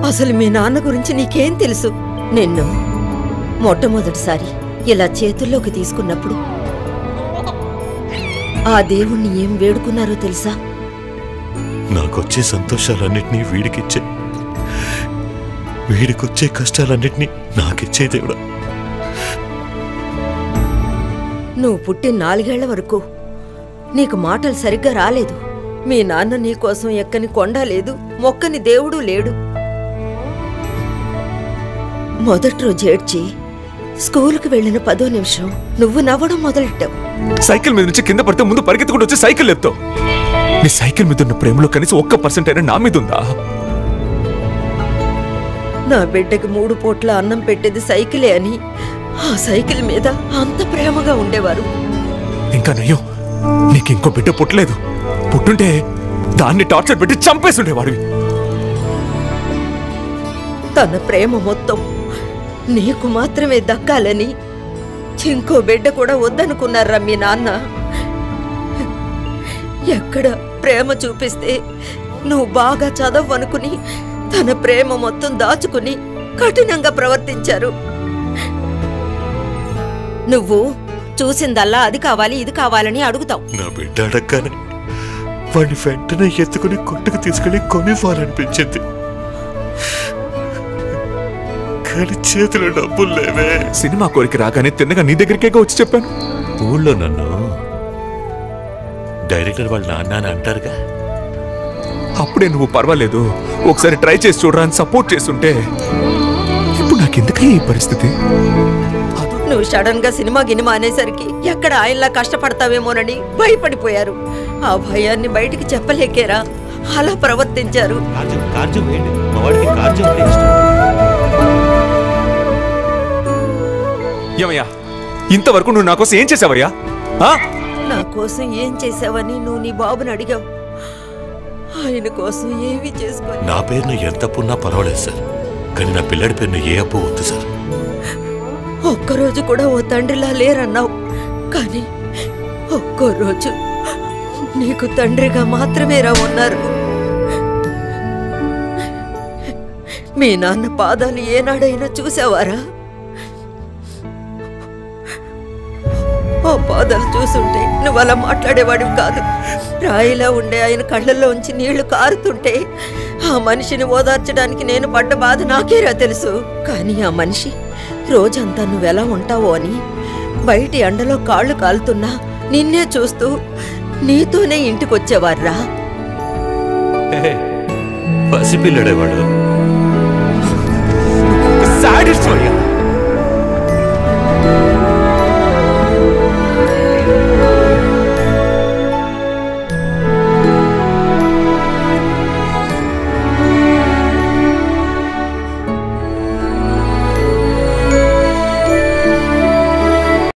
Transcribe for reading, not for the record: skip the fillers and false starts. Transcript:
అసలు మీ నాన్న గురించి నీకేం తెలుసు? నిన్ను మొట్టమొదటిసారి ఇలా చేతుల్లోకి తీసుకున్నప్పుడు ఆ దేవుణ్ణి ఏం వేడుకున్నారో తెలుసా? నాకొచ్చే సంతోషాలన్నిటినీ వీడికిచ్చే, వీడికొచ్చే కష్టాలన్నిటినీ నాకిచ్చే దేవుడా. నువ్వు పుట్టిన 4 ఏళ్ల వరకు నీకు మాటలు సరిగ్గా రాలేదు. మీ నాన్న నీకోసం ఎక్కని కొండ లేదు, మొక్కని దేవుడు లేడు. మొదటి రోజు ఏడ్చి స్కూలుకు వెళ్ళిన 10వ నిమిషం నువ్వు నవ్వడం మొదలెట్టావు. సైకిల్ మీద నుంచి కింద పడితే ముందు పరిగెత్తుకుంటూ వచ్చి సైకిల్ లేపుతావు. నీ సైకిల్ మీద ఉన్న ప్రేమలో కనీసం 1% అయినా నా మీద ఉందా? నా బిడ్డకి 3 పూట్ల అన్నం పెట్టేది సైకిలే అని ఆ సైకిల్ మీద అంత ప్రేమగా ఉండేవారు. ఇంకా నయ్యో, నీకు ఇంకో బిడ్డ పుట్టలేదు. పుట్టుంటే దాన్ని టార్చర్ పెట్టి చంపేసి ఉండేవాడివి. తన ప్రేమ మొత్తం నీకు మాత్రమే దక్కాలని ఇంకో బిడ్డ కూడా వద్దనుకున్నారా మీ నాన్న? ఎక్కడ ప్రేమ చూపిస్తే నువ్వు బాగా చదవనుకుని తన ప్రేమ మొత్తం దాచుకుని కఠినంగా ప్రవర్తించారు. నువ్వు చూసిందల్లా అది కావాలి ఇది కావాలని అడుగుతావు. నా బిడ్డ అడగగానే వాడిని వెంటనే ఎత్తుకుని కొట్టుకు తీసుకెళ్లి కొనివ్వాలనిపించింది. కానీ చేతిలో డబ్బులు లేవే. సినిమా కోరిక రాగానే తిన్నగా నీ దగ్గరికే వచ్చి చెప్పాను. ఊళ్ళో నన్ను డైరెక్టర్ వాళ్ళ నాన్న అని అంటారుగా. అప్పుడే నువ్వు పర్వాలేదు, ఒకసారి ట్రై చేసి చూడరా అని సపోర్ట్ చేస్తుంటే ఇప్పుడు నాకెందుకే ఈ పరిస్థితి? నువ్వు సడన్ గా సినిమా గినిమా అనేసరికి ఎక్కడ ఆయనలా కష్టపడతావేమోనని భయపడిపోయారు. ఆ భయాన్ని బయటికి చెప్పలేకేరా అలా ప్రవర్తించారు. ఏమయ్యా, ఇంతవరకు నువ్వు నా కోసం ఏం చేసావయ్యా? నా కోసం ఏం చేసావని నువ్వు నీ బాబుని అడిగావు. ఆయన కోసం ఏమీ చేసుకో. నా పేరును ఎంత అప్పున్నా పర్వాలేదు సార్, కానీ నా పిల్లడి పేరును ఏ అప్పు వద్దు సార్. ఒక్కరోజు కూడా ఓ తండ్రిలా లేరన్నావు, కానీ ఒక్కో రోజు నీకు తండ్రిగా మాత్రమే రా ఉన్నారు. మీ నాన్న పాదాలు ఏనాడైనా చూసావారా? ఆ పాదాలు చూసుంటే నువ్వు అలా మాట్లాడేవాడివి కాదు. రాయిలా ఉండే ఆయన కళ్ళల్లోంచి నీళ్లు కారుతుంటే ఆ మనిషిని ఓదార్చడానికి నేను పడ్డ బాధ నాకేరా తెలుసు. కానీ ఆ మనిషి రోజంతా నువ్వెలా ఉంటావో అని బయటి ఎండలో కాళ్ళు కాలుతున్నా నిన్నే చూస్తూ నీతోనే ఇంటికొచ్చేవాడ్రా. పసిపిల్లడేవాడు.